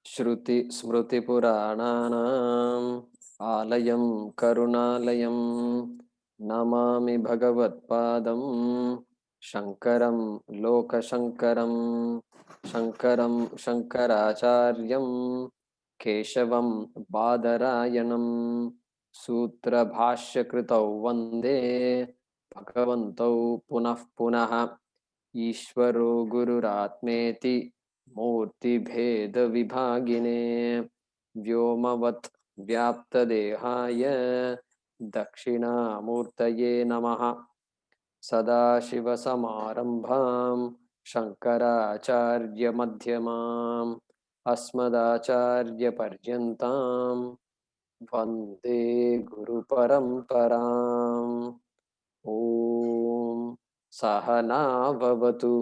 श्रुति स्मृतिपुराणानाम् आलयं करुणालयं नमामि भगवत्पादं शङ्करं लोकशङ्करं शङ्करं शङ्कराचार्यं केशवं बादरायणं सूत्रभाष्यकृतौ वन्दे भगवन्तौ पुनः पुनः ईश्वरो गुरुरात्मेति मूर्तिभेदविभागिने व्योमवत् व्याप्तदेहाय दक्षिणामूर्तये नमः। सदाशिवसमारम्भां शङ्कराचार्यमध्यमाम् अस्मदाचार्यपर्यन्तां वन्दे गुरुपरम्पराम्। ॐ सहनाववतु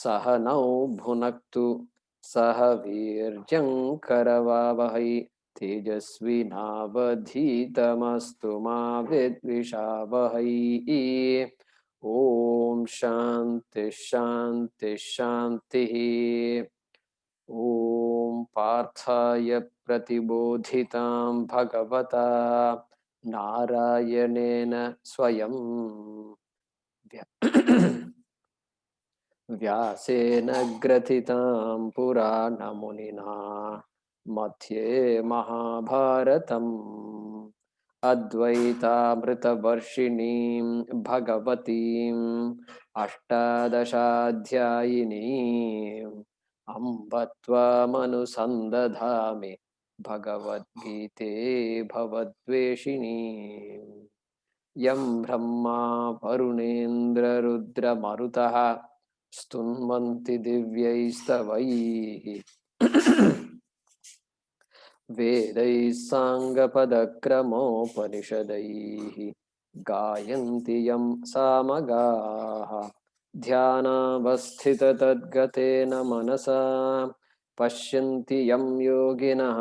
सहनौ भुनक्तु सह वीर्यङ्करवावहै तेजस्विनावधीतमस्तु मा विद्विषावहै। ॐ शान्ति शान्ति शान्तिः। ॐ पार्थाय प्रतिबोधितां भगवता नारायणेन स्वयं व्यासेन ग्रथितां पुराणमुनिना मध्ये महाभारतम् अद्वैतामृतवर्षिणीं भगवतीम् अष्टादशाध्यायिनीम् अम्ब त्वामनुसन्दधामि भगवद्गीते भवद्वेषिणीम् यं ब्रह्मा वरुणेन्द्ररुद्रमरुतः स्तुन्वन्ति दिव्यैस्तवैः वेदैः साङ्गपदक्रमोपनिषदैः गायन्ति यं सामगाः ध्यानावस्थिततद्गतेन मनसा पश्यन्ति यं योगिनः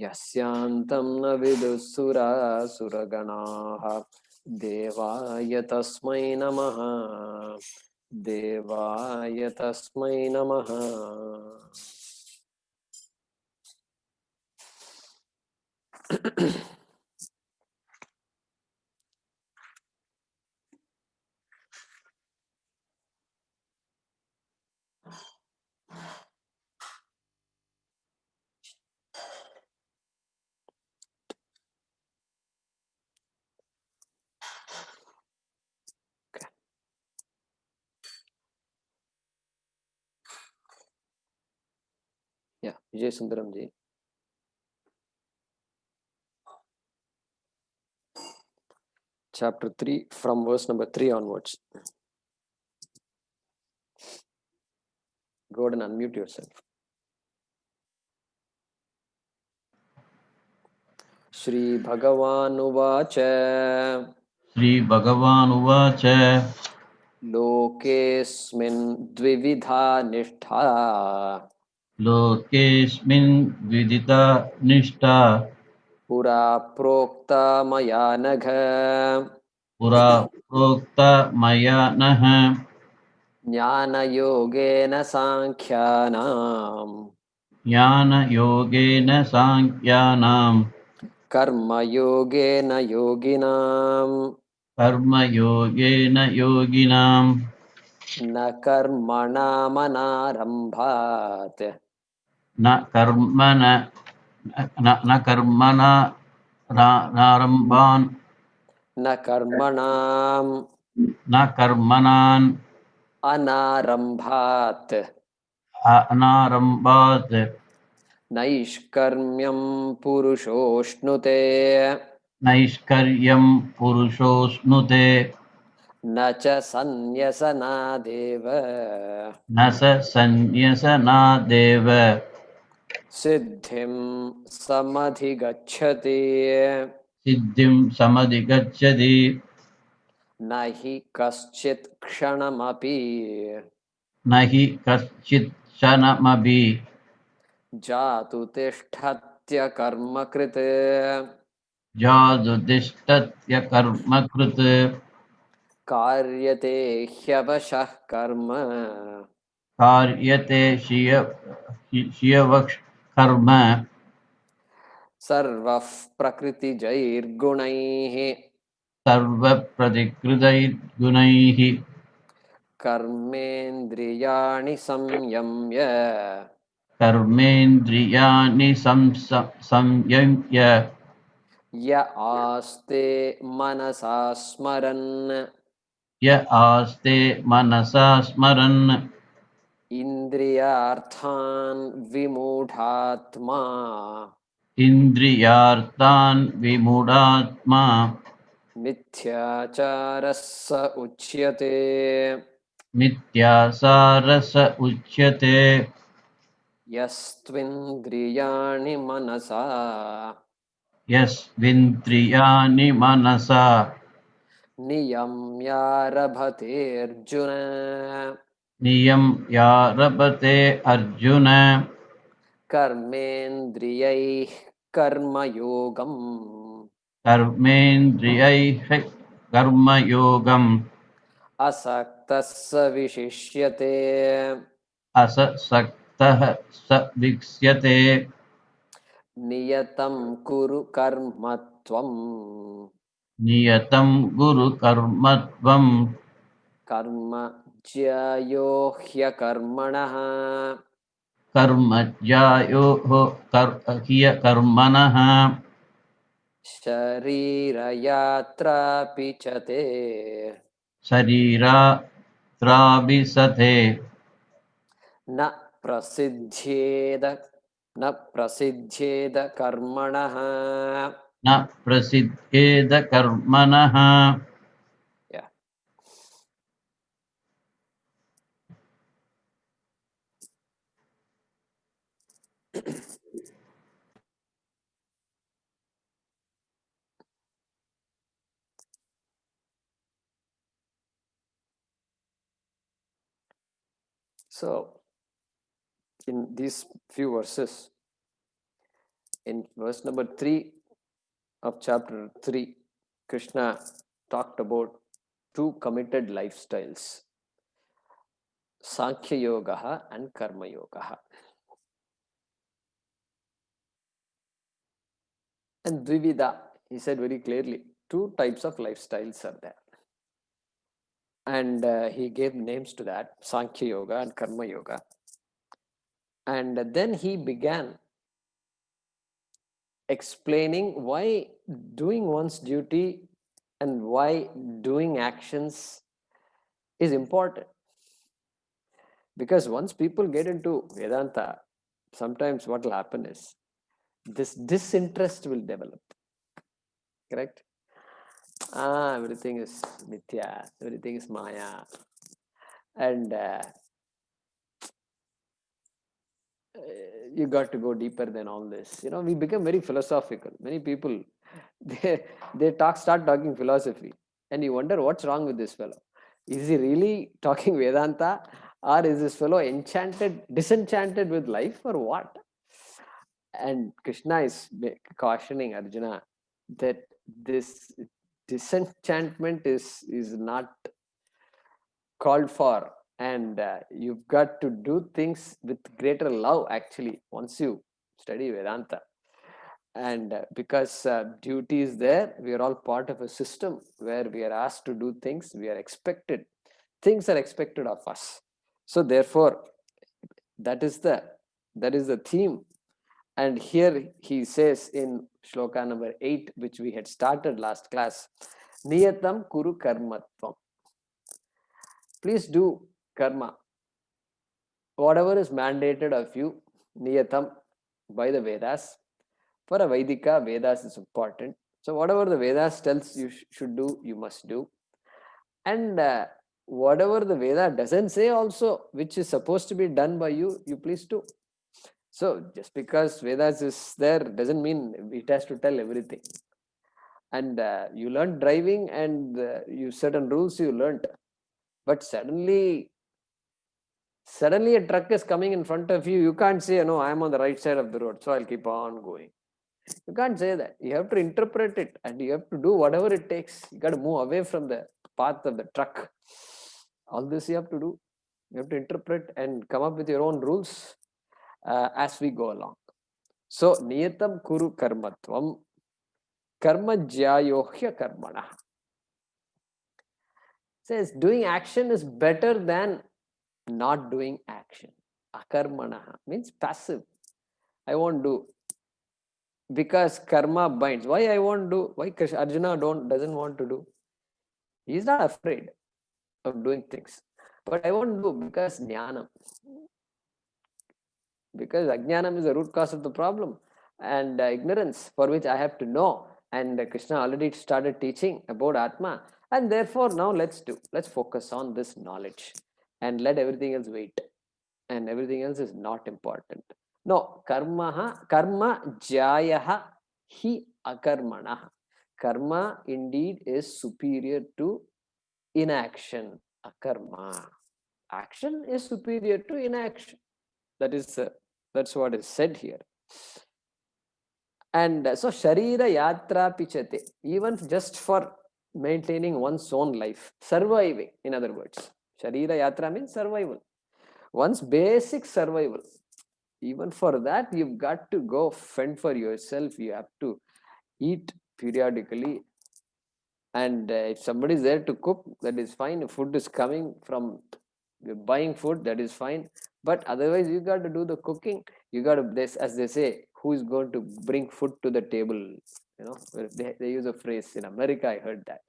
यस्यान्तं न विदुःसुरासुरगणाः देवाय तस्मै नमः देवाय तस्मै नमः। Yeah, Vijay Sundaram ji. Chapter 3 from verse number 3 onwards. Go ahead and unmute yourself. Shri Bhagavan Uvacha Shri भगवानुवाच Lokesmin Dvividha Nishtha लोकेऽस्मिन् द्विविधा निष्ठा Pura Prokta Maya Nagha पुरा प्रोक्ता मया नः Jnana Yogena Sankhyanam ज्ञानयोगेन साङ्ख्यानां Karma Yogena Yoginam कर्मयोगेन योगिनां न कर्मणामनारम्भात् न कर्मण न कर्मणा नारम्भान् न कर्मणाम् न कर्मणान् अनारम्भात् अनारम्भात् नैष्कर्म्यं पुरुषोऽश्नुते नैष्कर्यं पुरुषोऽश्नुते न च सन्न्यसनादेव न स सन्न्यसनादेव सिद्धिं समधिगच्छति सिद्धिं समधिगच्छति न हि कश्चित् क्षणमपि न हि कश्चित् क्षणमपि जातु तिष्ठत्य कर्मकृत् जादुतिष्ठत्य कर्मकृत् कार्यते ह्यवशः कर्म कार्यते शियवक्ष कर्म सर्वः प्रकृतिजैर्गुणैः सर्वप्रतिकृतैर्गुणैः कर्मेन्द्रियाणि संयम्य कर्मेन्द्रियाणि संयम्य य आस्ते मनसा स्मरन् य आस्ते मनसा स्मरन् इन्द्रियार्थान् विमूढात्मा इन्द्रियार्थान् विमूढात्मा मिथ्याचारः स उच्यते। मिथ्याचारः स उच्यते। यस्त्विन्द्रियाणि मनसा यस्विन्द्रियाणि मनसा नियम्यारभतेऽर्जुन नियम्यारभते अर्जुन कर्मेन्द्रियैः कर्मयोगम् कर्मेन्द्रियैः कर्मयोगम् असक्तः स विशिष्यते। असक्तः स विक्ष्यते। नियतं कुरु कर्म त्वम् नियतं गुरु कर्मत्वं कर्म ज्यायो ह्यकर्मणः कर्म ज्यायोः कर्मणः शरीरयात्रापि च ते शरीरात्राभिसते न प्रसिद्ध्येद कर्मणः। न प्रसिद्धेद कर्मणः। Yeah. So, in these few verses, in verse number 3 of chapter 3, Krishna talked about two committed lifestyles, Sankhya Yoga and Karma Yoga. And Dvivida, he said very clearly, two types of lifestyles are there. And he gave names to that, Sankhya Yoga and Karma Yoga. And then he began explaining why doing one's duty and why doing actions is important. Because once people get into Vedanta, sometimes what will happen is this disinterest will develop. Correct? Everything is mithya, everything is maya. And you got to go deeper than all this. You know, we become very philosophical. Many people, start talking philosophy, and you wonder what's wrong with this fellow. Is he really talking Vedanta, or is this fellow disenchanted with life, or what? And Krishna is cautioning Arjuna that this disenchantment is not called for, and you've got to do things with greater love actually once you study Vedanta. And because duty is there, we are all part of a system where we are asked to do things, things are expected of us. So therefore, that is the theme. And here he says in shloka number 8, which we had started last class, Niyatam Kuru Karmatvam. Please do karma. Whatever is mandated of you, Niyatam, by the Vedas. For a Vaidika, Vedas is important. So whatever the Vedas tells you should do, you must do. And whatever the Veda doesn't say also, which is supposed to be done by you, you please do. So just because Vedas is there doesn't mean it has to tell everything. And you learned driving, and you certain rules you learned, but suddenly a truck is coming in front of you. You can't say, no, I'm on the right side of the road, so I'll keep on going. You can't say that. You have to interpret it, and you have to do whatever it takes. You got to move away from the path of the truck. All this you have to do. You have to interpret and come up with your own rules as we go along. So, niyatam kuru karmatvam karma jyayohya karmana. Says doing action is better than not doing action. Akarmana means passive. I won't do because karma binds. Why I won't do? Why Arjuna doesn't want to do? He's not afraid of doing things, but I won't do because jnanam. Because ajnanam is the root cause of the problem, and ignorance for which I have to know. And Krishna already started teaching about Atma, and therefore now let's focus on this knowledge and let everything else wait, and everything else is not important. No, karma jayaha hi akarmana. Karma indeed is superior to inaction. Akarma. Action is superior to inaction. That's what is said here. And so Sharira Yatra Pichate, even just for maintaining one's own life, surviving, in other words. Sharira Yatra means survival. One's basic survival. Even for that, you've got to go fend for yourself. You have to eat periodically. And if somebody is there to cook, that is fine. If food is coming from buying food, that is fine. But otherwise, you got to do the cooking. You got to, as they say, who is going to bring food to the table? You know, they use a phrase in America. I heard that.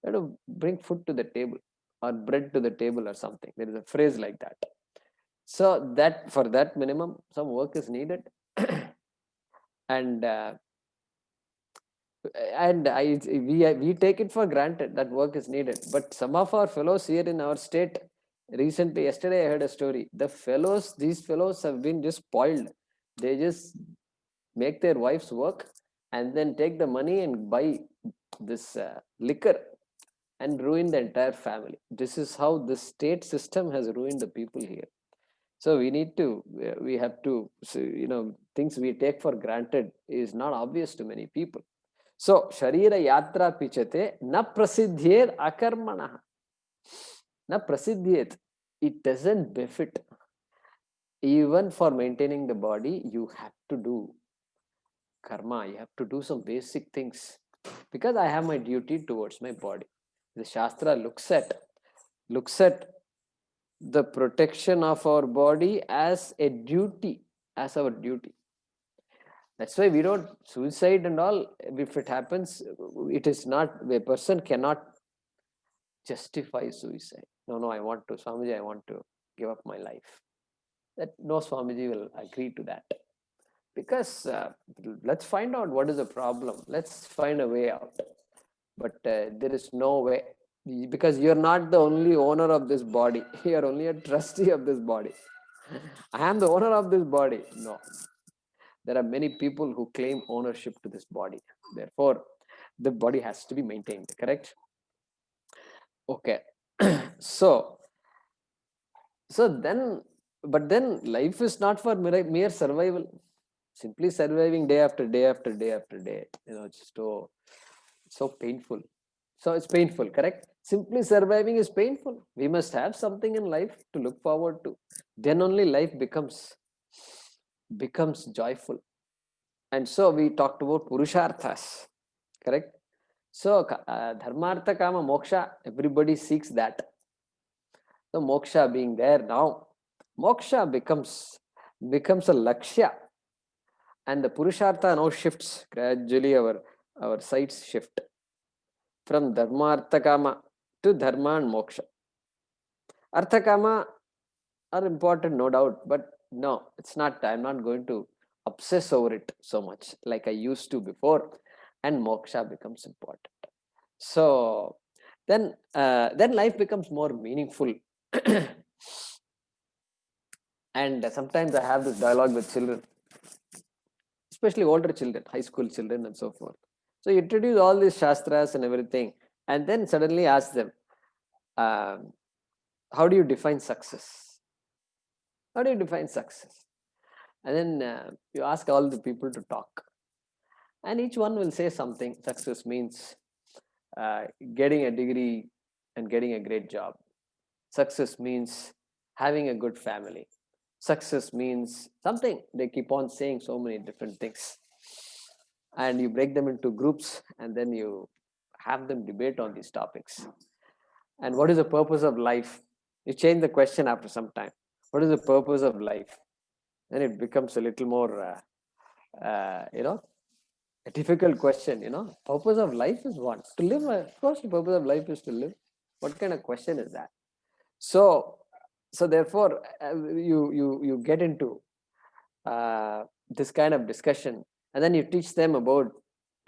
You got to bring food to the table or bread to the table or something. There is a phrase like that. So that for that minimum, some work is needed, and we take it for granted that work is needed. But some of our fellows here in our state, recently, yesterday I heard a story. These fellows have been just spoiled. They just make their wives work and then take the money and buy this liquor and ruin the entire family. This is how the state system has ruined the people here. So we have to, things we take for granted is not obvious to many people. So, Sharira Yatra Pichate, na prasidhyet akarmana. Na prasidhyet. It doesn't befit. Even for maintaining the body, you have to do karma. You have to do some basic things. Because I have my duty towards my body. The Shastra looks at the protection of our body as a duty, as our duty. That's why we don't suicide and all. If it happens, it is not, a person cannot justify suicide. No, I want to, Swamiji, I want to give up my life. That no Swamiji will agree to that. Because let's find out what is the problem. Let's find a way out. But there is no way. Because you're not the only owner of this body. You're only a trustee of this body. I am the owner of this body. No. There are many people who claim ownership to this body. Therefore, the body has to be maintained, correct? Okay. So then, but then life is not for mere survival. Simply surviving day after day after day after day. It's so painful. So it's painful, correct? Simply surviving is painful. We must have something in life to look forward to. Then only life becomes joyful. And so we talked about purusharthas, correct? So dharmartha kama moksha, everybody seeks that. So moksha being there now, moksha becomes a lakshya, and the purushartha now shifts gradually. Our sights shift from dharmartha kama to dharma and moksha. Artha kama are important, no doubt, but no, it's not. I'm not going to obsess over it so much like I used to before, and moksha becomes important. So then life becomes more meaningful. And sometimes I have this dialogue with children, especially older children, high school children and so forth. So you introduce all these shastras and everything, and then suddenly ask them, how do you define success? How do you define success? And then you ask all the people to talk, and each one will say something. Success means getting a degree and getting a great job. Success means having a good family. Success means something. They keep on saying so many different things. And you break them into groups and then you have them debate on these topics. And what is the purpose of life? You change the question after some time. What is the purpose of life? Then it becomes a little more, a difficult question. Purpose of life is what? To live. Of course, the purpose of life is to live. What kind of question is that? So therefore, you get into this kind of discussion, and then you teach them about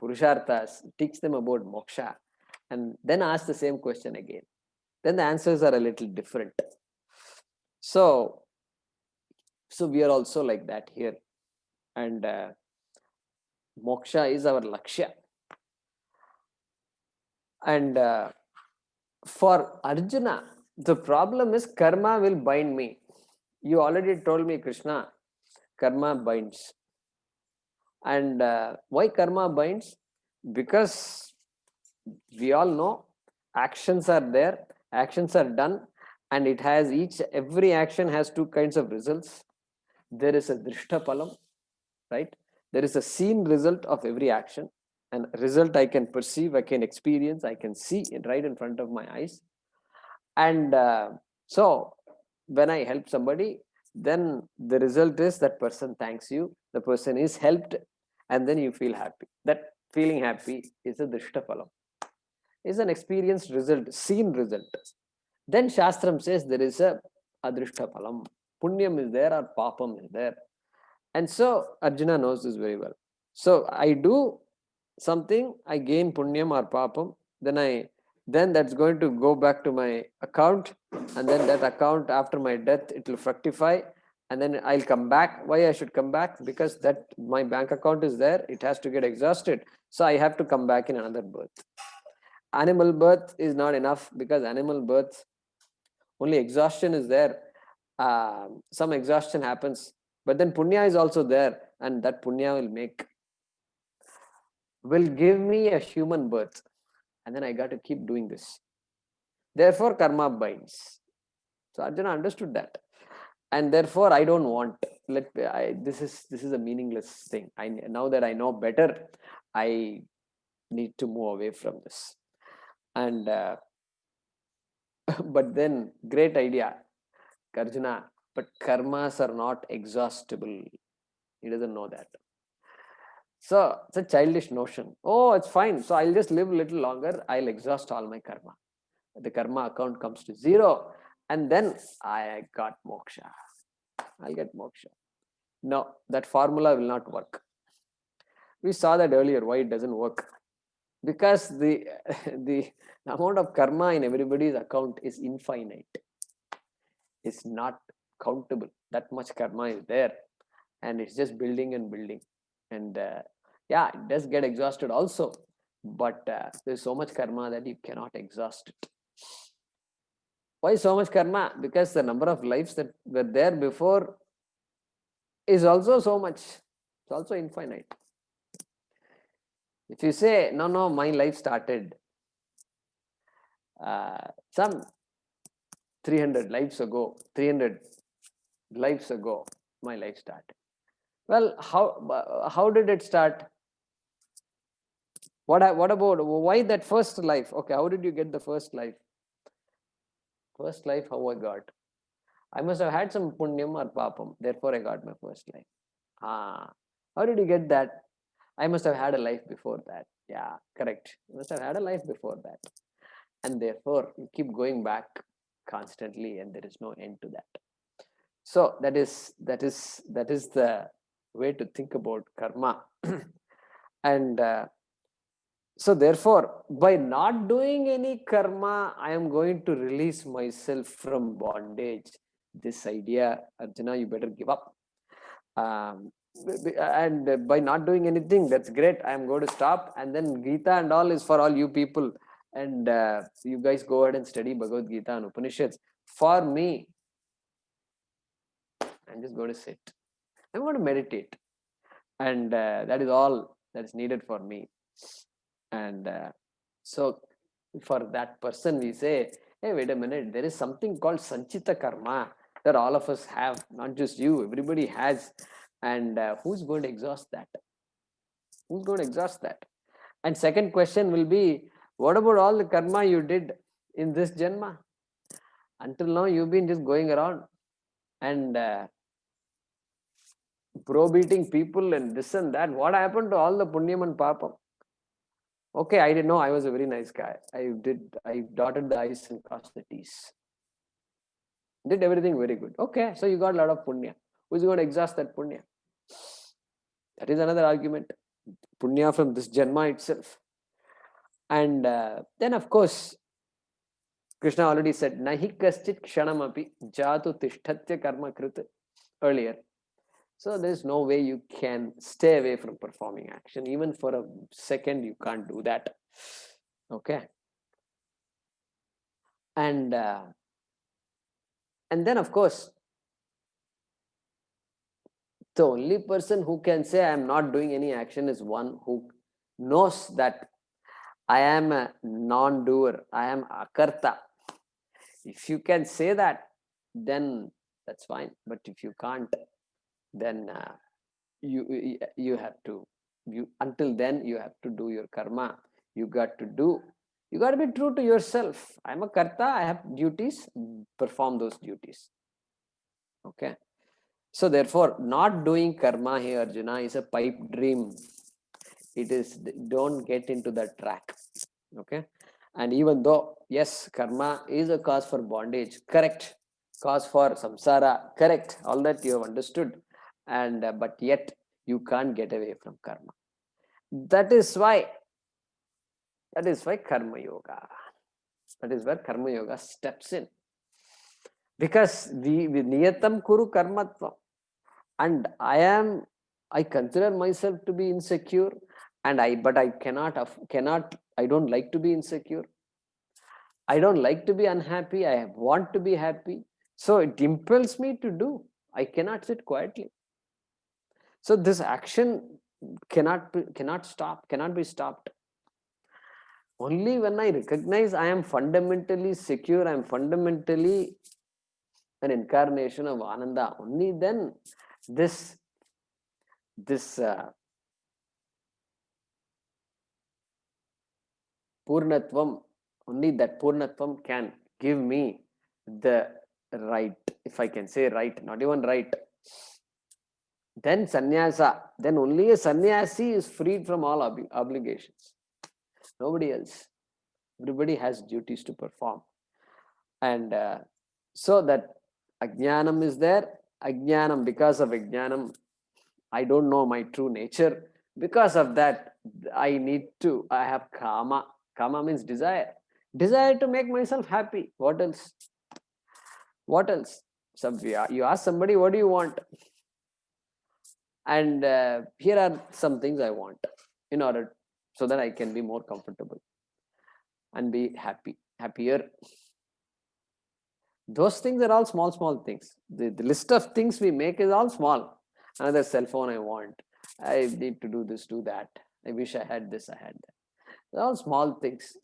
purusharthas, teach them about moksha, and then ask the same question again. Then the answers are a little different. So we are also like that here, and moksha is our lakshya. And for Arjuna, the problem is karma will bind me. You already told me, Krishna, karma binds. And why karma binds? Because we all know actions are there, actions are done, and it has every action has two kinds of results. There is a drishta palam, right? There is a seen result of every action, and result I can perceive, I can experience, I can see it right in front of my eyes. And so when I help somebody, then the result is that person thanks you, the person is helped, and then you feel happy. That feeling happy is a drishta phalam, is an experienced result, seen result. Then Shastram says there is a adrishta phalam. Punyam is there or papam is there. And so Arjuna knows this very well. So I do something, I gain punyam or papam, then that's going to go back to my account, and then that account after my death it will fructify, and then I'll come back. Why I should come back? Because that my bank account is there, it has to get exhausted, so I have to come back in another birth. Animal birth is not enough, because animal birth only exhaustion is there. Some exhaustion happens, but then punya is also there, and that punya will give me a human birth, and then I got to keep doing this. Therefore karma binds. So Arjuna understood that, and therefore I don't want, this is a meaningless thing. Now that I know better, I need to move away from this. And but then great idea, Arjuna, but karmas are not exhaustible. He doesn't know that. So it's a childish notion. Oh, it's fine. So I'll just live a little longer. I'll exhaust all my karma. The karma account comes to zero, and then I got moksha. I'll get moksha. No, that formula will not work. We saw that earlier, why it doesn't work. Because the amount of karma in everybody's account is infinite. It's not countable. That much karma is there, and it's just building and building. And yeah, it does get exhausted also, but there's so much karma that you cannot exhaust it. Why so much karma? Because the number of lives that were there before is also so much. It's also infinite. If you say, no, my life started some 300 lives ago, my life started. Well, how did it start? What about, why that first life? Okay, how did you get the first life? First life, how I got? I must have had some punyam or papam, therefore I got my first life. How did you get that? I must have had a life before that. Yeah, correct. You must have had a life before that. And therefore, you keep going back constantly, and there is no end to that. So that is the way to think about karma. And so therefore, by not doing any karma, I am going to release myself from bondage. This idea, Arjuna, you better give up. And by not doing anything, that's great. I am going to stop. And then Gita and all is for all you people. And you guys go ahead and study Bhagavad Gita and Upanishads. For me, I'm just going to sit. I'm going to meditate. And that is all that is needed for me. And so for that person, we say, hey, wait a minute, there is something called Sanchita Karma. that all of us have, not just you, everybody has. And who's going to exhaust that? Who's going to exhaust that? And second question will be, what about all the karma you did in this Janma? Until now, you've been just going around and browbeating people and this and that. What happened to all the punyam and papam? Okay, I didn't know. I was a very nice guy. I dotted the I's and crossed the T's. Did everything very good. Okay, so you got a lot of punya. Who's going to exhaust that punya? That is another argument. Punya from this Janma itself. And then, of course, Krishna already said, Nahi kaschit kshanamapi jatu tishtatya karma krita earlier. So there is no way you can stay away from performing action. Even for a second, you can't do that. Okay. And then, of course, the only person who can say I am not doing any action is one who knows that I am a non-doer, I am akarta. If you can say that, then that's fine. But if you can't, then you have to, until then you have to do your karma. You got to be true to yourself. I'm a karta, I have duties, perform those duties. Okay. So therefore, not doing karma here, Arjuna, is a pipe dream. It is, don't get into that track. Okay. And even though, yes, karma is a cause for bondage, correct. Cause for samsara, correct. All that you have understood. And but yet you can't get away from karma. That is why karma yoga. That is where karma yoga steps in. Because the niyatam kuru karmatvam. And I consider myself to be insecure, and I don't like to be insecure. I don't like to be unhappy. I want to be happy. So it impels me to do. I cannot sit quietly. So this action cannot be stopped. Only when I recognize I am fundamentally secure, I am fundamentally an incarnation of Ananda, only then this Purnatvam, only that Purnatvam can give me the right, if I can say right, not even right. Then sannyasa, then only a sannyasi is freed from all obligations. Nobody else. Everybody has duties to perform. And so that ajnanam is there. Ajnanam, because of ajnanam, I don't know my true nature. Because of that, I have kama. Kama means desire. Desire to make myself happy. What else? What else? You ask somebody, what do you want? And here are some things I want in order so that I can be more comfortable and be happier. Those things are all small things. The list of things we make is all small. Another cell phone I want. I need to do this, do that. I wish I had this, I had that. They're all small things.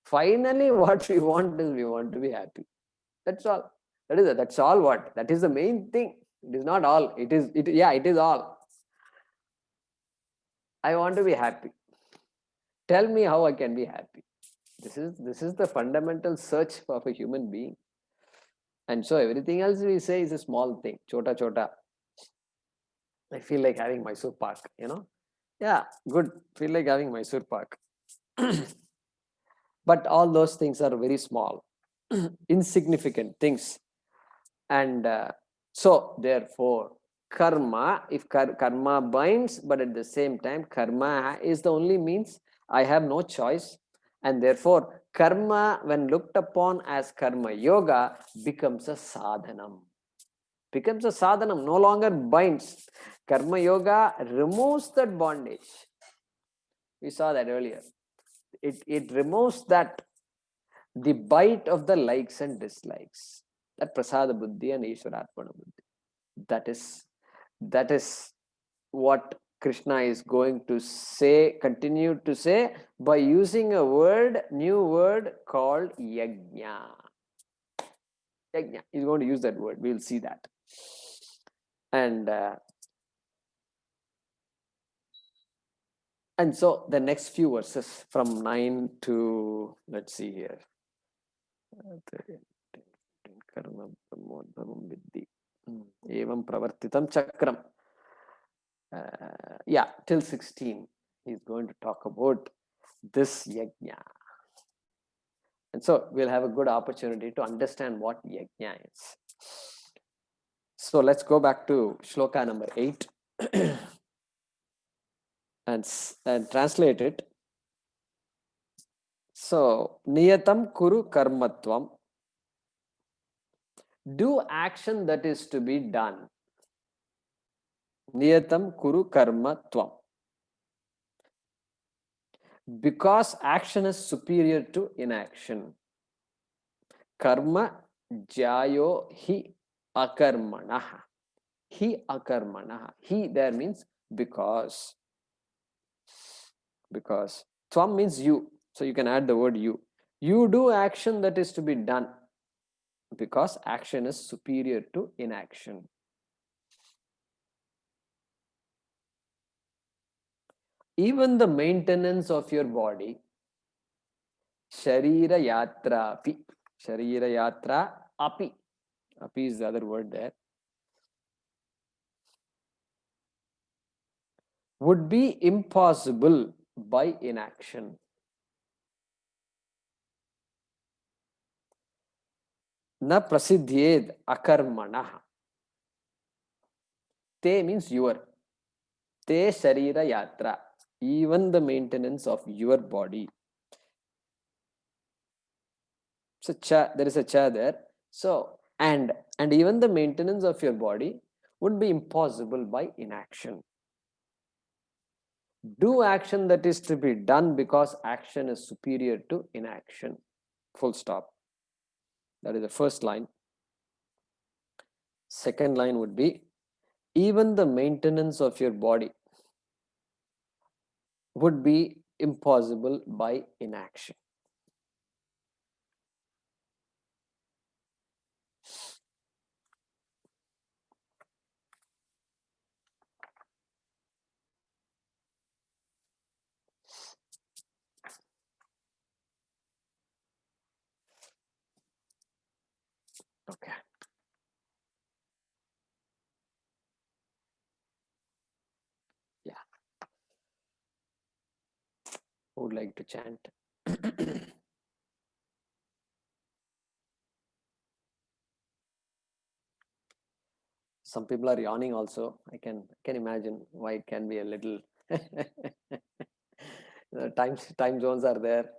Finally, what we want is we want to be happy. That's all. That's all what? That is the main thing. It is not all. It is all. I want to be happy. Tell me how I can be happy. This is the fundamental search of a human being. And so everything else we say is a small thing. Chota. I feel like having Mysore Pak, Yeah, good. Feel like having Mysore Pak. But all those things are very small, insignificant things. And so therefore, karma, if karma binds, but at the same time, karma is the only means. I have no choice. And therefore, karma, when looked upon as karma yoga, becomes a sadhanam. Becomes a sadhanam, no longer binds. Karma yoga removes that bondage. We saw that earlier. It removes the bite of the likes and dislikes. That prasada buddhi and Ishwaratmana buddhi. That is what Krishna is going to say, continue to say by using a new word called yajna. Yajna. He's going to use that word. We'll see that. And so the next few verses from 9 to, let's see here. Evam pravartitam chakram. Yeah, till 16. He's going to talk about this yajna. And so we'll have a good opportunity to understand what yajna is. So let's go back to shloka number 8 and translate it. So, niyatam kuru karmatvam. Do action that is to be done. Niyatam kuru karmatvam. Because action is superior to inaction. Karma jayo hi akarmanaha. Hi akarmanaha. He there means because. Because. Tvam means you. So you can add the word you. You do action that is to be done. Because action is superior to inaction. Even the maintenance of your body, sharira yatra api. Sharira yatra api. Api is the other word there. Would be impossible by inaction. Na prasidhyed akarmanaha. Te means your. Te sharira yatra. Even the maintenance of your body. So cha, there is a cha there. So and even the maintenance of your body would be impossible by inaction. Do action that is to be done because action is superior to inaction. Full stop. That is the first line. Second line would be, even the maintenance of your body would be impossible by inaction. Okay. Yeah. Who would like to chant? Some people are yawning also. I can imagine why it can be a little. Time zones are there.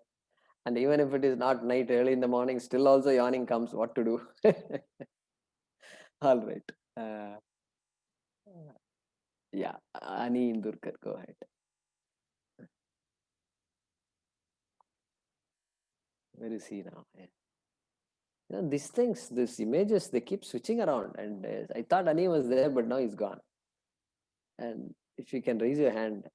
And even if it is not night, early in the morning, still also yawning comes. What to do? All right. Yeah, Ani Indurkar, go ahead. Where is he now? Yeah. You know, these things, these images, they keep switching around. And I thought Ani was there, but now he's gone. And if you can raise your hand.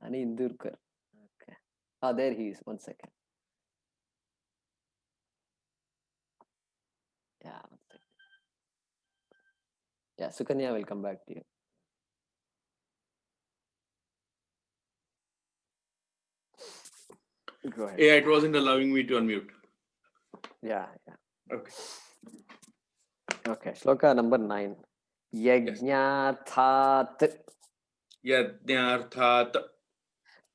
Ani Indurkar. Okay. Oh, there he is. 1 second. Yeah, 1 second. Yeah, Sukanya will come back to you. Go ahead. Yeah, it wasn't allowing me to unmute. Yeah. Okay. Okay, shloka number 9. Yajnathat Yajnarthat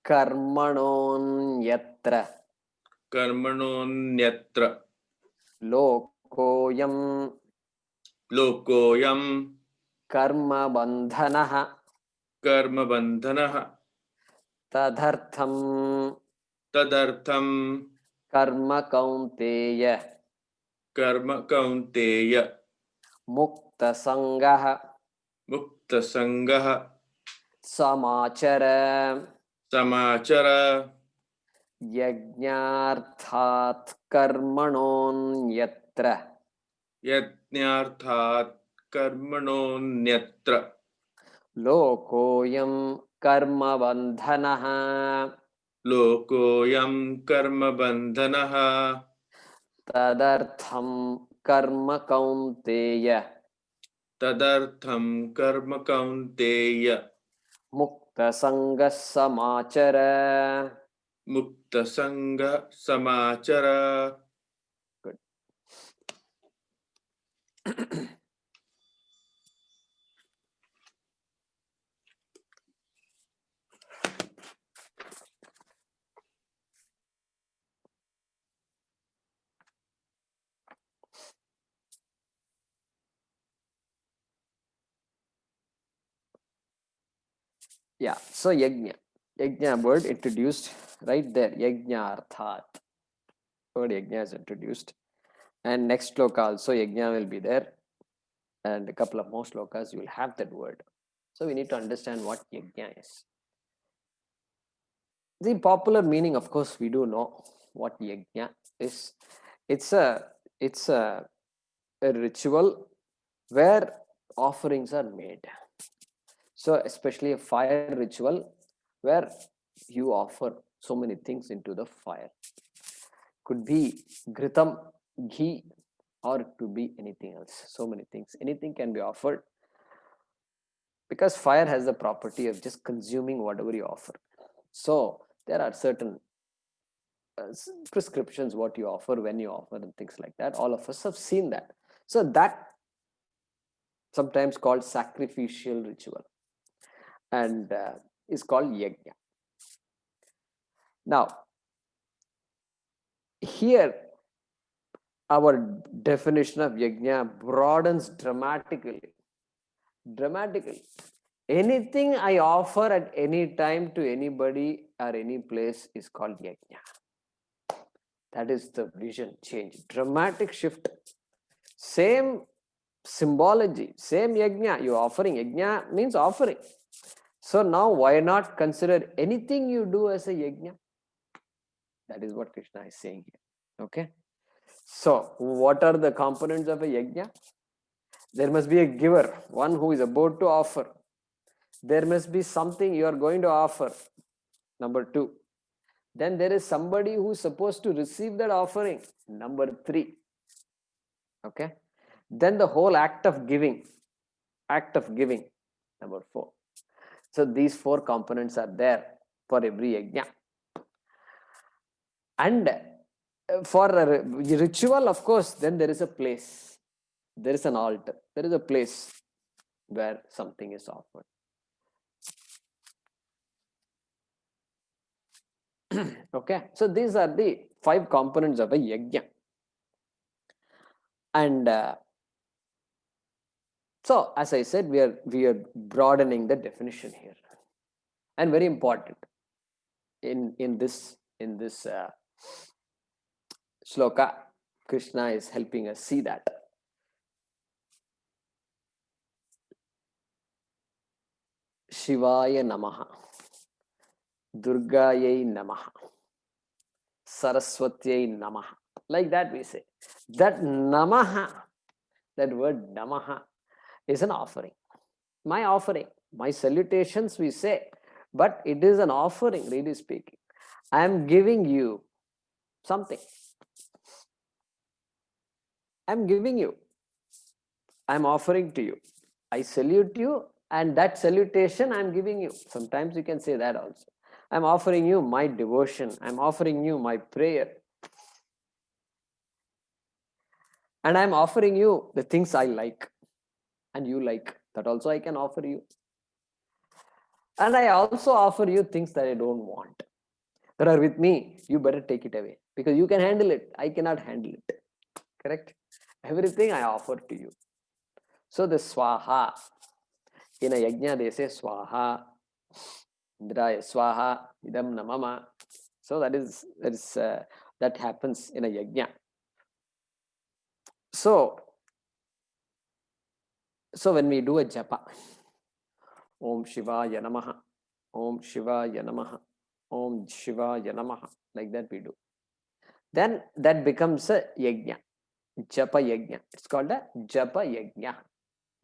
karmanonyatra karmanonyatra lokoyam lokoyam karma bandhanaha karma bandhanaha tadartham karma kaunteya mukta sangaha samachara yajnarthat karmanonyatra lokoyam karma bandhanaha लोकोऽयं कर्मबन्धनः तदर्थं कर्म कौन्तेय तदर्थं कर्म कौन्तेय मुक्तसङ्गः समाचर. मुक्तसङ्गः समाचर. Good. Yeah, so yajna word introduced right there. Yajna arthat. Word yajna is introduced. And next sloka also yajna will be there. And a couple of more slokas, you will have that word. So we need to understand what yajna is. The popular meaning, of course, we do know what yajna is. It's a ritual where offerings are made. So especially a fire ritual where you offer so many things into the fire. Could be ghritam, ghee, or it could be anything else. So many things. Anything can be offered because fire has the property of just consuming whatever you offer. So there are certain prescriptions what you offer, when you offer, and things like that. All of us have seen that. So that sometimes called sacrificial ritual and is called yajna. Now, here our definition of yajna broadens dramatically. Anything I offer at any time to anybody or any place is called yajna. That is the vision change, dramatic shift. Same symbology, same yajna. You offering, yajna means offering. So now why not consider anything you do as a yajna? That is what Krishna is saying here. Okay. So what are the components of a yajna? There must be a giver, one who is about to offer. There must be something you are going to offer. Number 2. Then there is somebody who is supposed to receive that offering. Number 3. Okay. Then the whole act of giving. Number 4. So these 4 components are there for every yajna. And for a ritual, of course, then there is a place. There is an altar. There is a place where something is offered. Okay, so these are the 5 components of a yajna. And so, as I said, we are broadening the definition here, and very important in this shloka, Krishna is helping us see that. Shivaya Namaha, Durgayai Namaha, Saraswatyai Namaha. Like that we say. That Namaha, that word Namaha is an offering. My offering, my salutations we say, but it is an offering, really speaking. I am giving you something. I'm giving you. I'm offering to you. I salute you, and that salutation I'm giving you. Sometimes you can say that also. I'm offering you my devotion. I'm offering you my prayer. And I'm offering you the things I like and you like. That also I can offer you. And I also offer you things that I don't want. That are with me. You better take it away because you can handle it. I cannot handle it. Correct? Everything I offer to you. So the swaha. In a yajna they say swaha. Indraya swaha. Idam namama. So that happens in a yajna. So when we do a japa, Om Shivaya Namaha, Om Shivaya Namaha, Om Shivaya Namaha, like that we do. Then that becomes a yajna, japa yajna. It's called a japa yajna.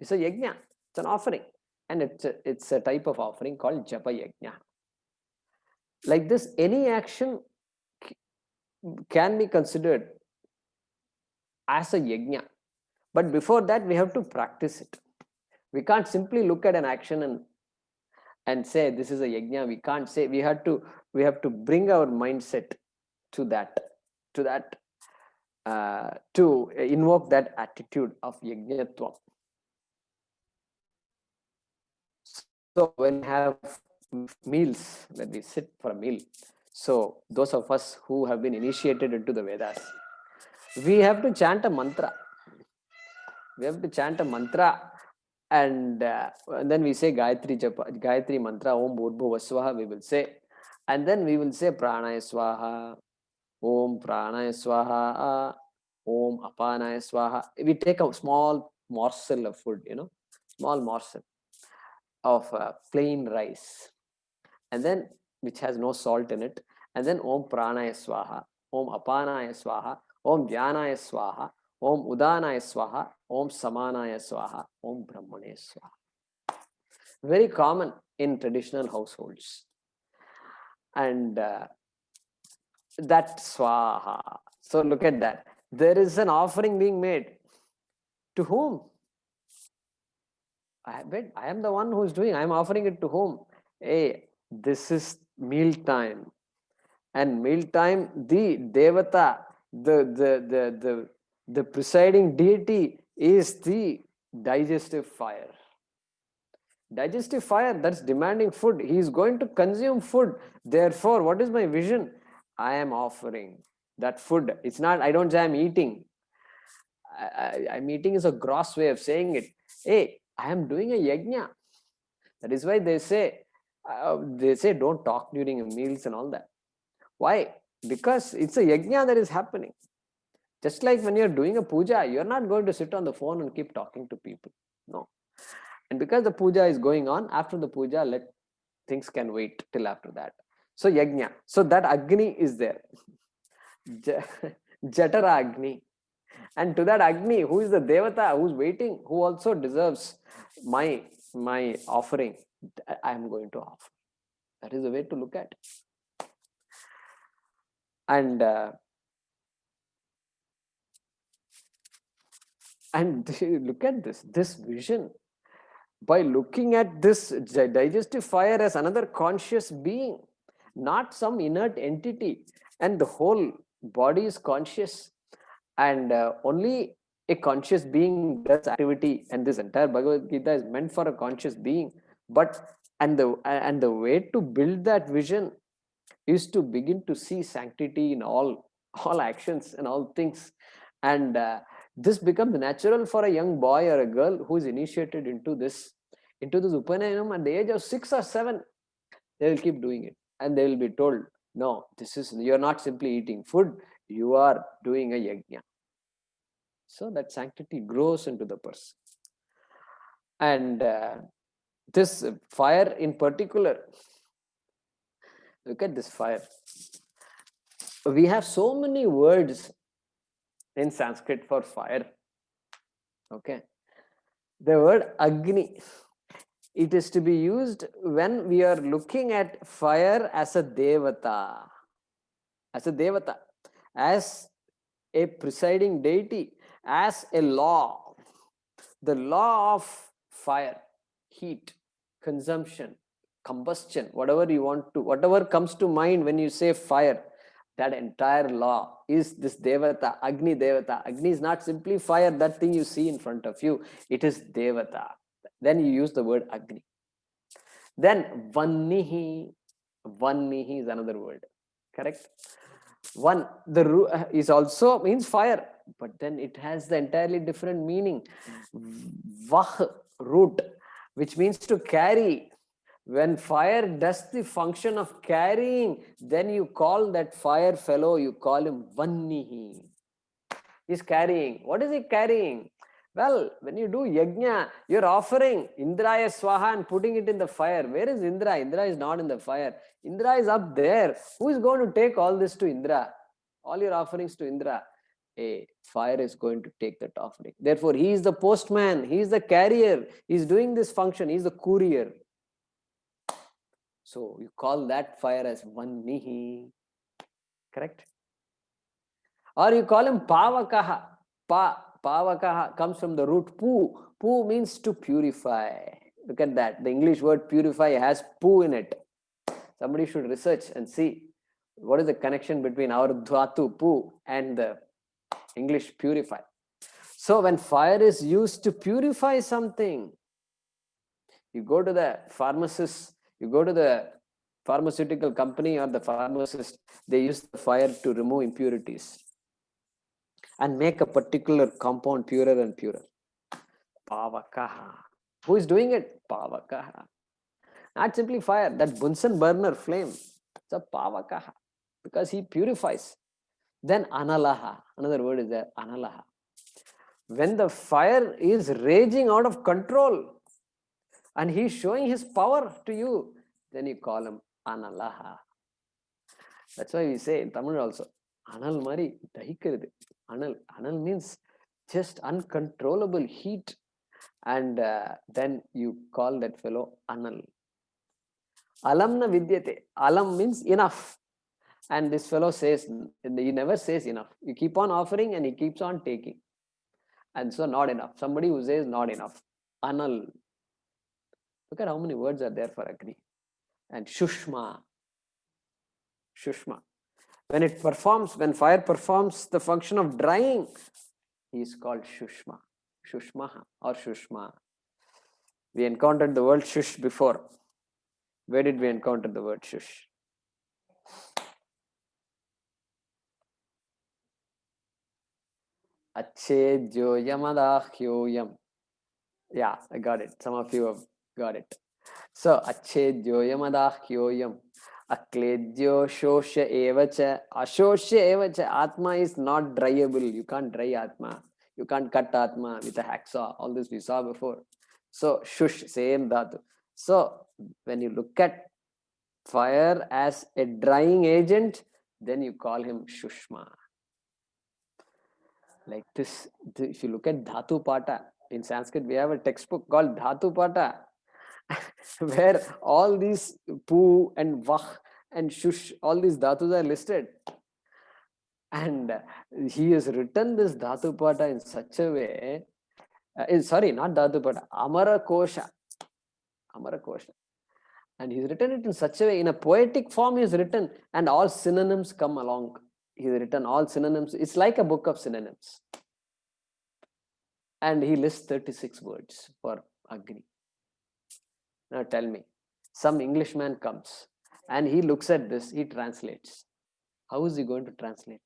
It's a yajna. It's an offering, and it's a type of offering called japa yajna. Like this, any action can be considered as a yajna. But before that, we have to practice it. We can't simply look at an action and say this is a yajna. We can't say. We have to bring our mindset to that to invoke that attitude of yajnatva. So when we have meals, when we sit for a meal, so those of us who have been initiated into the Vedas, we have to chant a mantra. We have to chant a mantra, and then we say Gayatri Japa, Gayatri mantra, Om Bhurbhuva Swaha, we will say, and then we will say Pranaya Swaha, Om Pranaya Swaha, Om Apanaya Swaha. We take a small morsel of food, small morsel of plain rice, and then which has no salt in it, and then Om Pranaya Swaha, Om Apanaya Swaha, Om Dhyanaya Swaha, Om Udanaya Swaha, Om Samanaya Swaha, Om Brahmane Swaha. Very common in traditional households. And that Swaha. So look at that. There is an offering being made. To whom? I am the one who is doing. I am offering it to whom? Hey, this is meal time. And meal time, the Devata, the presiding deity is the digestive fire. Digestive fire, that's demanding food. He is going to consume food. Therefore, what is my vision? I am offering that food. It's not, I don't say I'm eating. I'm eating is a gross way of saying it. Hey, I am doing a yajna. That is why they say don't talk during meals and all that. Why? Because it's a yajna that is happening. Just like when you're doing a puja, you're not going to sit on the phone and keep talking to people. No. And because the puja is going on, after the puja, things can wait till after that. So yajna. So that Agni is there. Jatara Agni. And to that Agni, who is the Devata, who's waiting, who also deserves my offering, I am going to offer. That is the way to look at it. And look at this vision. By looking at this digestive fire as another conscious being, not some inert entity, and the whole body is conscious, and only a conscious being does activity, and this entire Bhagavad Gita is meant for a conscious being. And the way to build that vision is to begin to see sanctity in all actions and all things, and this becomes natural for a young boy or a girl who is initiated into this Upanayanam at the age of 6 or 7. They will keep doing it, and they will be told, no, you're not simply eating food, you are doing a yajna. So that sanctity grows into the person. And this fire in particular, look at this fire. We have so many words in Sanskrit for fire. Okay. The word Agni, it is to be used when we are looking at fire as a Devata. As a Devata. As a presiding deity. As a law. The law of fire, heat, consumption, combustion, whatever comes to mind when you say fire, that entire law is this Devata, Agni Devata. Agni is not simply fire, that thing you see in front of you. It is Devata. Then you use the word Agni. Then Vannihi. Vannihi is another word. Correct? One, is also means fire, but then it has the entirely different meaning. Vah, root, which means to carry. When fire does the function of carrying, then you call that fire fellow, you call him Vannihi. He's carrying. What is he carrying? Well, when you do yajna, you're offering Indraya Swaha and putting it in the fire. Where is Indra? Indra is not in the fire. Indra is up there. Who is going to take all this to Indra? All your offerings to Indra. A fire is going to take that offering. Therefore, he is the postman. He is the carrier. He is doing this function. He is the courier. So you call that fire as Vannihi. Correct? Or you call him Pavakaha. Pavakaha comes from the root pu. Pu means to purify. Look at that. The English word purify has pu in it. Somebody should research and see what is the connection between our dhatu pu and the English purify. So when fire is used to purify something, you go to the pharmacist, you go to the pharmaceutical company or the pharmacist, they use the fire to remove impurities and make a particular compound purer and purer. Pavakaha. Who is doing it? Pavakaha. Not simply fire, that Bunsen burner flame. It's a Pavakaha because he purifies. Then Analaha. Another word is there, Analaha. When the fire is raging out of control and he's showing his power to you, then you call him Analaha. That's why we say in Tamil also, Anal Mari Dahikirது. Anal means just uncontrollable heat. And then you call that fellow Anal. Alamna Vidyate. Alam means enough. And this fellow says, he never says enough. You keep on offering and he keeps on taking. And so not enough. Somebody who says not enough. Anal. Look at how many words are there for Agni. And Shushma. Shushma. When fire performs the function of drying, he is called Shushma. Shushmaha or Shushma. We encountered the word Shush before. Where did we encounter the word Shush? Achedyo yamadahyoyam. Yeah, I got it. Some of you have got it. So, Achedyo yamadahyoyam. Akledyo shosha evacha. Ashosha evacha. Atma is not dryable. You can't dry Atma. You can't cut Atma with a hacksaw. All this we saw before. So, Shush, same dhatu. So, when you look at fire as a drying agent, then you call him Shushma. Like this, if you look at Dhatu Pata, in Sanskrit, we have a textbook called Dhatu Pata, where all these Pu and Vah and Shush, all these Dhatus are listed. And he has written this Dhatu Pata in such a way, sorry, not Dhatu Pata, Amara Kosha. Amara Kosha. And he's written it in such a way, in a poetic form he's written, and all synonyms come along. He's written all synonyms. It's like a book of synonyms. And he lists 36 words for Agni. Now tell me, some Englishman comes and he looks at this, he translates. How is he going to translate?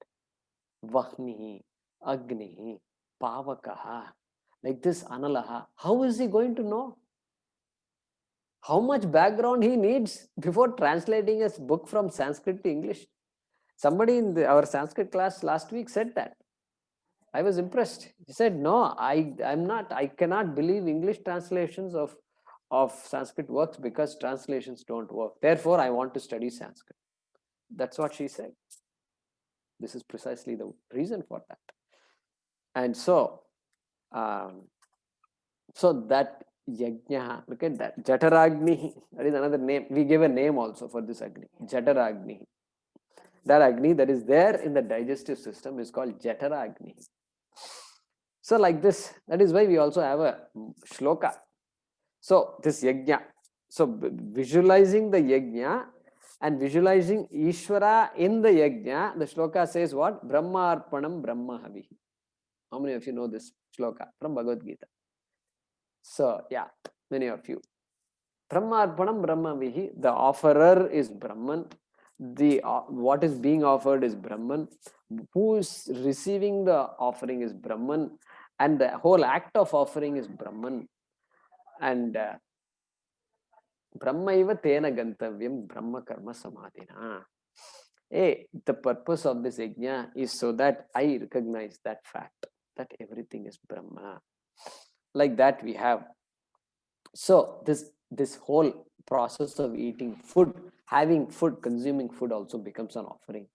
Vahni, Agni, Pavakaha, like this Analaha. How is he going to know? How much background he needs before translating a book from Sanskrit to English? Somebody in our Sanskrit class last week said that. I was impressed. He said, no, I cannot believe English translations of Sanskrit works because translations don't work. Therefore, I want to study Sanskrit. That's what she said. This is precisely the reason for that. And so that Yajna, look at that. Jataragni, that is another name. We give a name also for this Agni. Jataragni. That Agni that is there in the digestive system is called Jataragni. So like this, that is why we also have a shloka. So this yajna, so visualizing the yajna and visualizing Ishvara in the yajna, the shloka says what? Brahma Arpanam Brahma Havihi. How many of you know this shloka from Bhagavad Gita? So yeah, many of you. Brahma Arpanam Brahma Havihi, the offerer is Brahman. What is being offered is Brahman. Who is receiving the offering is Brahman. And the whole act of offering is Brahman. And Brahmaiva tena gantavyam Brahma karma samadhina. Hey, the purpose of this yajna is so that I recognize that fact, that everything is Brahma. Like that we have. So this whole process of eating food, having food, consuming food also becomes an offering.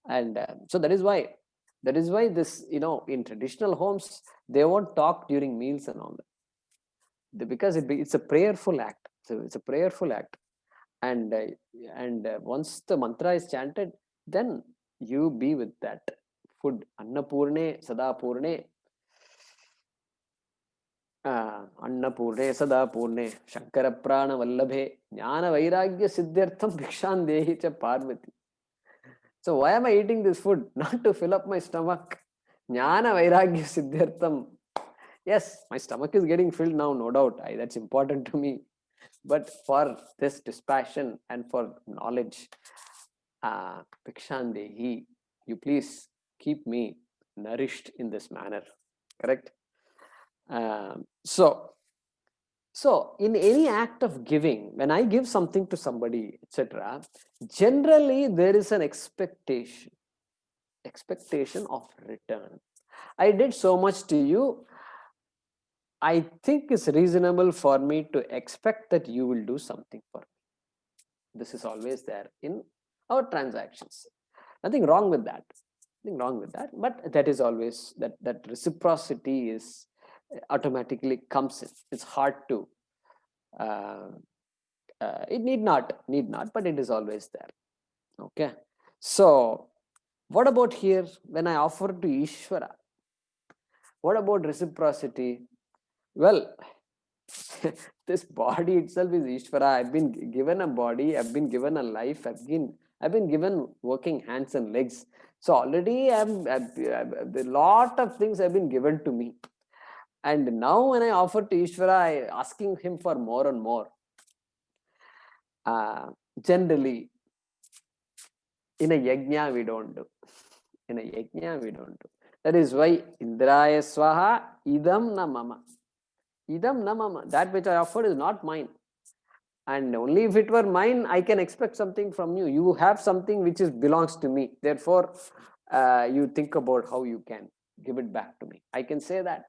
And so that is why this, in traditional homes, they won't talk during meals and all that. Because it's a prayerful act. So it's a prayerful act. and once the mantra is chanted, then you be with that food. Annapurne Sadapurne, Annapurne Sadapurne, Shankara Prana Vallabhe, Jnana Vairagya Siddhyartham Bhikshan Dehi cha Parvati. So why am I eating this food? Not to fill up my stomach. Jnana Vairagya Siddhyartham. Yes, my stomach is getting filled now, no doubt. That's important to me. But for this dispassion and for knowledge, Bhikshan Dehi, you please keep me nourished in this manner. Correct? So in any act of giving, when I give something to somebody, etc., generally there is an expectation of return. I did so much to you. I think it's reasonable for me to expect that you will do something for me. This is always there in our transactions. Nothing wrong with that. But that is always that reciprocity is automatically comes in. It's hard to. It need not, but it is always there. Okay. So, what about here when I offer to Ishvara? What about reciprocity? Well, this body itself is Ishvara. I've been given a body, I've been given a life, I've been given working hands and legs. So already a lot of things have been given to me. And now when I offer to Ishvara, I asking him for more and more. Generally, in a yajna we don't do. That is why Indraya Swaha idam na mama. Idam na mama. That which I offered is not mine. And only if it were mine, I can expect something from you. You have something which belongs to me. Therefore, you think about how you can give it back to me. I can say that.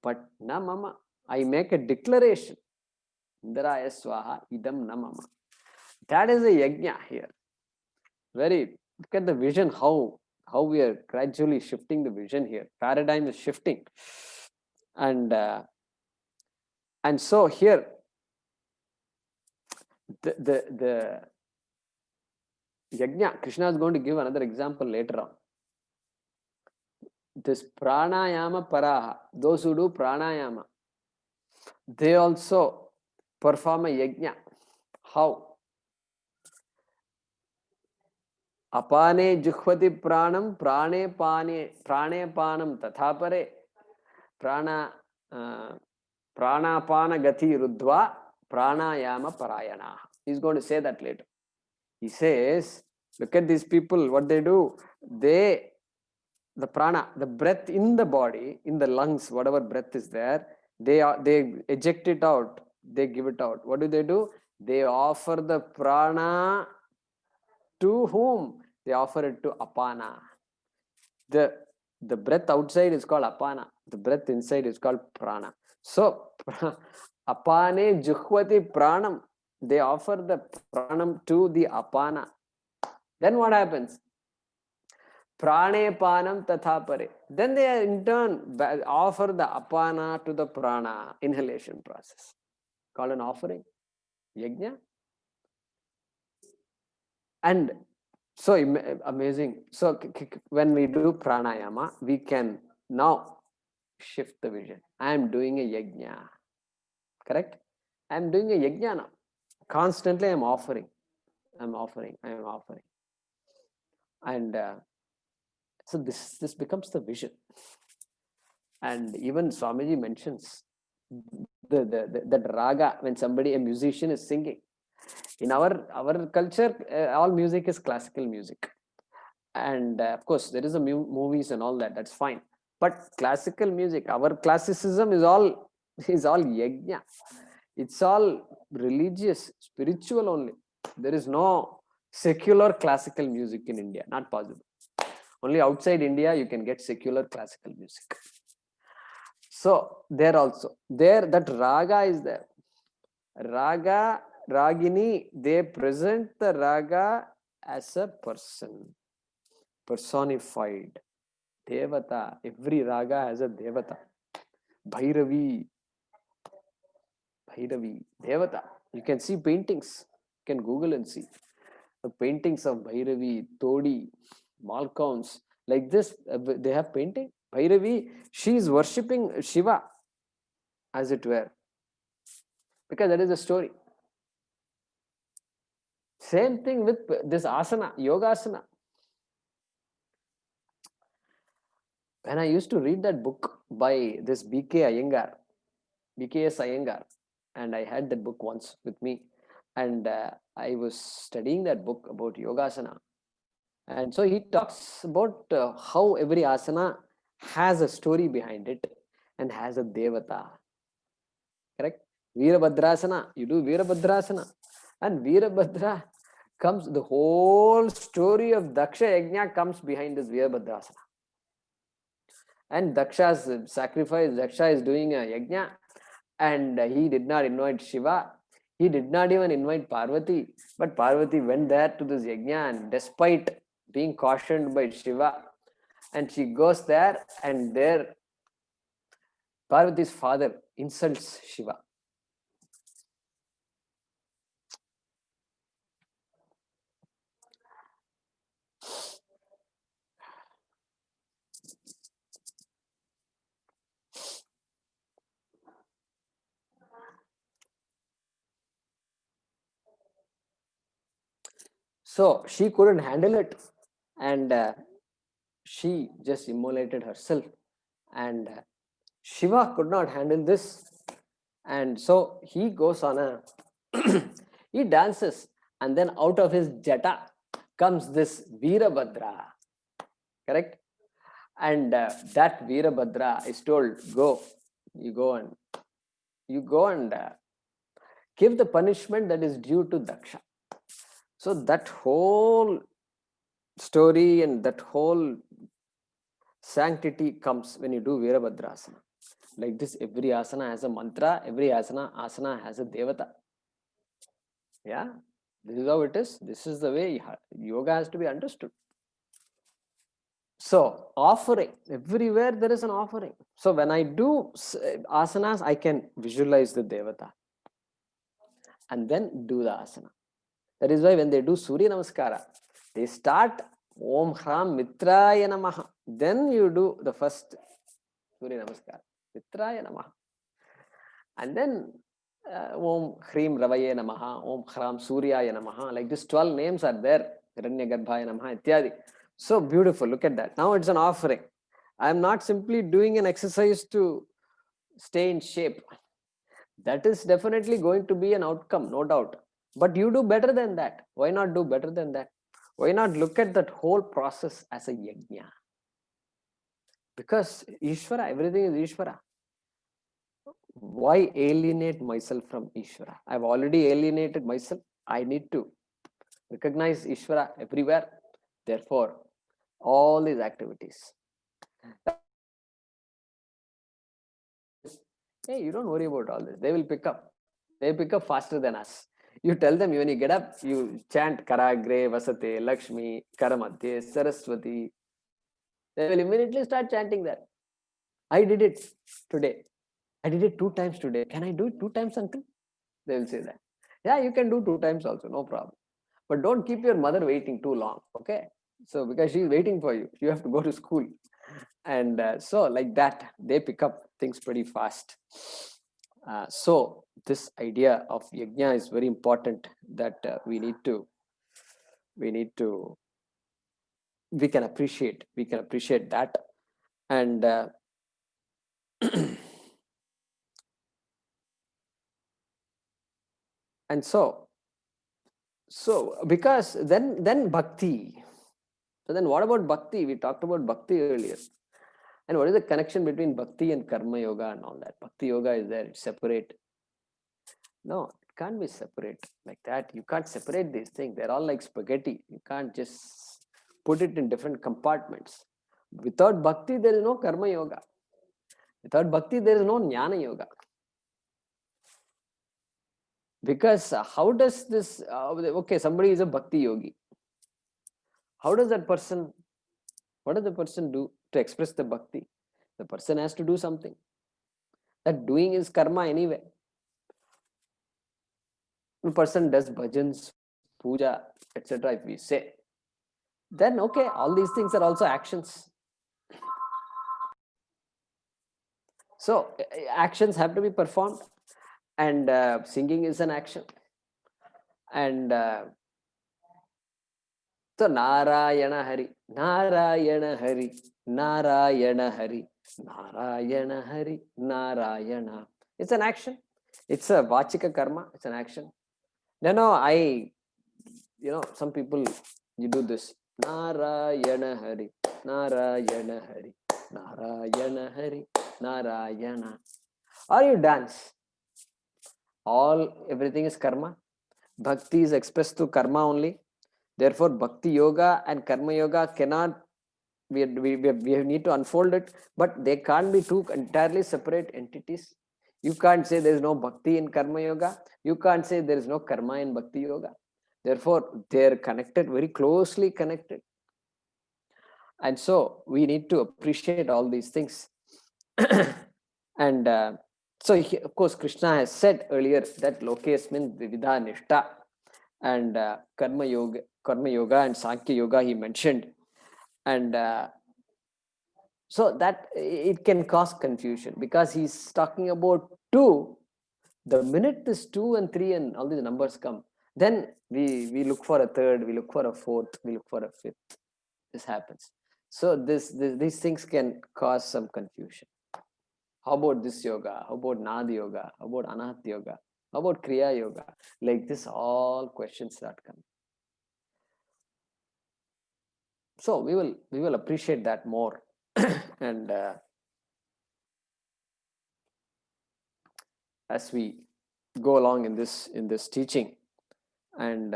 But na mama, I make a declaration. Indraya Swaha idam na mama. That is a yajna here. Look at the vision, how we are gradually shifting the vision here. Paradigm is shifting. And so here, the yajna, Krishna is going to give another example later on. This pranayama paraha, those who do pranayama, they also perform a yajna. How? Apane juhvati pranam, prane panam tatha pare, pranapana gati ruddhva pranayama parayana. He's going to say that later. He says, look at these people, what they do. The prana, the breath in the body, in the lungs, whatever breath is there, they eject it out, they give it out. What do? They offer the prana to whom? They offer it to apana. The breath outside is called apana. The breath inside is called prana. So, apane juhvati pranam. They offer the pranam to the apana. Then what happens? Prane panam tatha pare. Then they in turn offer the apana to the prana, inhalation process. Called an offering. Yajna. And so amazing. So when we do pranayama, we can now shift the vision. I am doing a yajna. Correct? I am doing a yajna now. Constantly I am offering. And so this becomes the vision. And even Swamiji mentions that raga, when a musician is singing. In our culture, all music is classical music. And of course, there is a movies and all that. That's fine. But classical music, our classicism is all yajna. It's all religious, spiritual only. There is no secular classical music in India. Not possible. Only outside India you can get secular classical music. So there also, that raga is there. Raga, Ragini, they present the raga as a person, personified. Devata, every raga has a Devata. Bhairavi, Devata. You can see paintings. can Google and see the paintings of Bhairavi, Todi, Malcounts, like this. They have painting. Bhairavi, she is worshipping Shiva, as it were, because that is the story. Same thing with this asana, Yogasana. When I used to read that book by this BKS Iyengar, and I had that book once with me, and I was studying that book about Yogasana. And so he talks about how every asana has a story behind it and has a devata. Correct? Veerabhadrasana, you do Veerabhadrasana, and Veerabhadra comes, the whole story of Daksha Yajna comes behind this Veerabhadrasana. And Daksha's sacrifice, Daksha is doing a Yajna, and he did not invite Shiva. He did not even invite Parvati, but Parvati went there to this Yajna, and despite being cautioned by Shiva, and she goes there, and there Parvati's father insults Shiva. So she couldn't handle it, and she just immolated herself, and Shiva could not handle this, and so he goes on a he dances, and then out of his jata comes this Veerabhadra, correct? And that Veerabhadra is told, you go and give the punishment that is due to Daksha. So that whole story and that whole sanctity comes when you do Veerabhadrasana. Like this, every asana has a mantra, every asana has a devata. Yeah, this is how it is. This is the way yoga has to be understood. So offering, everywhere there is an offering. So when I do asanas, I can visualize the devata and then do the asana. That is why when they do Surya Namaskara, they start Om Hram Mitraya Namaha. Then you do the first Surya Namaskara, Mitraya Namaha. And then Om Hrim Ravaye Namaha, Om Hram Suryaya Namaha. Like this 12 names are there. Hiranya Garbhaya Namaha, Ityadi. So beautiful. Look at that. Now it's an offering. I am not simply doing an exercise to stay in shape. That is definitely going to be an outcome, no doubt. But you do better than that. Why not do better than that? Why not look at that whole process as a yajna? Because Ishvara, everything is Ishvara. Why alienate myself from Ishvara? I've already alienated myself. I need to recognize Ishvara everywhere. Therefore, all these activities. Hey, you don't worry about all this. They will pick up. They pick up faster than us. You tell them when you get up, you chant Karagre, Vasate, Lakshmi, Karamadhye, Saraswati. They will immediately start chanting that. I did it today. I did it 2 times today. Can I do it 2 times, uncle? They will say that. Yeah, you can do 2 times also, no problem. But don't keep your mother waiting too long, okay? So because she's waiting for you, you have to go to school. And so like that, they pick up things pretty fast. So this idea of yajna is very important, that we can appreciate that. And and so because then bhakti. So then what about bhakti? We talked about bhakti earlier. And what is the connection between bhakti and karma yoga and all that? Bhakti yoga is there, it's separate. No, it can't be separate like that. You can't separate these things. They're all like spaghetti. You can't just put it in different compartments. Without bhakti, there is no karma yoga. Without bhakti, there is no jnana yoga. Because how does this, okay, somebody is a bhakti yogi. How does that person, what does the person do to express the bhakti? The person has to do something. That doing is karma anyway. a person does bhajans, puja, etc., if we say, then okay, all these things are also actions. So actions have to be performed, and singing is an action. And so Narayana Hari, Narayana Hari, Narayana Hari, Narayana Hari, Narayana. It's an action. It's a vachika karma. It's an action. Some people, you do this. Narayana Hari, Narayana Hari, Narayana Hari, Narayana. Or you dance. Everything is karma. Bhakti is expressed through karma only. Therefore, bhakti yoga and karma yoga cannot, we need to unfold it, but they can't be two entirely separate entities. You can't say there is no bhakti in karma yoga. You can't say there is no karma in bhakti yoga. Therefore, they're connected, very closely connected. And so we need to appreciate all these things. And of course, Krishna has said earlier that lokesmin vividha nishta, and karma yoga and Sankhya yoga he mentioned. And so that it can cause confusion, because he's talking about two. The minute this 2 and 3 and all these numbers come, then we look for a third, we look for a fourth, we look for a fifth. This happens. So these things can cause some confusion. How about this yoga? How about Nad yoga? How about Anahat yoga? How about Kriya yoga? Like this, all questions start coming. So we will appreciate that more. And as we go along in this teaching, and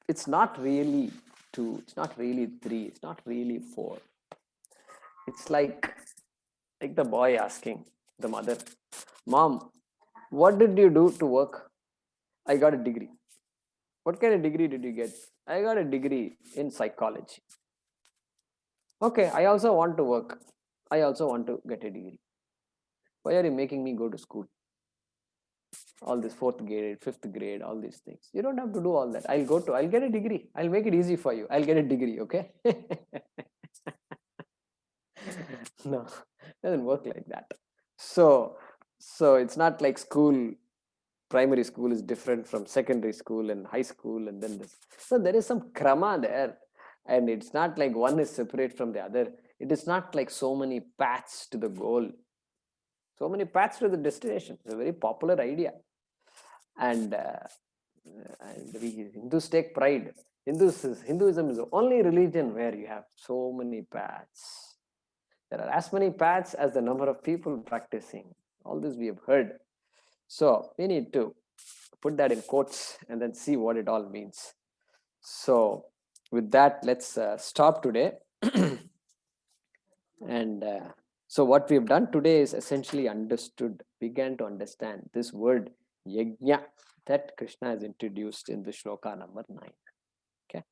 it's not really 2, it's not really 3, it's not really 4. It's like the boy asking the mother, "Mom, what did you do to work?" "I got a degree." "What kind of degree did you get?" "I got a degree in psychology." "Okay, I also want to work. I also want to get a degree. Why are you making me go to school? All this 4th grade, 5th grade, all these things. You don't have to do all that. I'll get a degree. I'll make it easy for you. I'll get a degree, okay?" No, doesn't work like that. So it's not like school, primary school is different from secondary school and high school, and then this. So there is some krama there, and it's not like one is separate from the other. It is not like so many paths to the goal, so many paths to the destination. It's a very popular idea. And we Hindus take pride. Hinduism is the only religion where you have so many paths. There are as many paths as the number of people practicing. All this we have heard. So we need to put that in quotes and then see what it all means. So with that, let's stop today. And so what we've done today is essentially began to understand this word yajna that Krishna has introduced in the shloka number 9. Okay.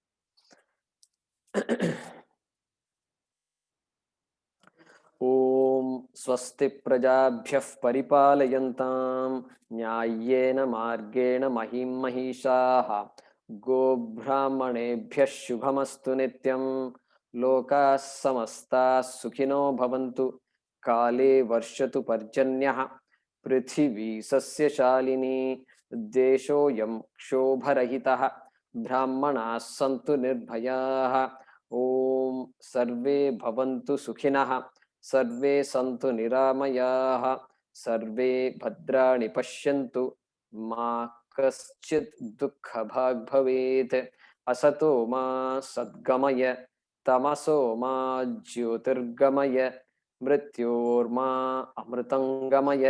Om swasti prajabhyah paripalayantam nyayena margena mahim mahishaha go brahmanebhyah shubhamastu nityam loka samasta sukhino bhavantu kale varshatu parjanyah prithvi sasya shalini desho yam kshobarahitah brahmanas santu nirbhayah Om sarve bhavantu sukhinah सर्वे संतु निरामयाः सर्वे भद्राणि पश्यन्तु मा कश्चित् दुःखभाग् भवेत् असतो मा सद्गमय तमसो मा ज्योतिर्गमय मृत्योर्मा अमृतंगमय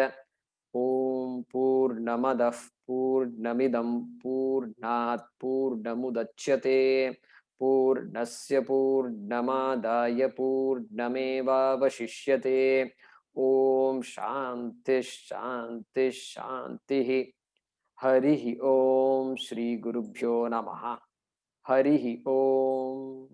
ओम पूर्णमदः पूर्णमिदं पूर्णात् पूर्णमुदच्यते पूर्णस्य पूर्णमादाय पूर्णमेवावशिष्यते ओम शांति शांति शांति हरि ओम श्री गुरुभ्यो नमः हरि ओम।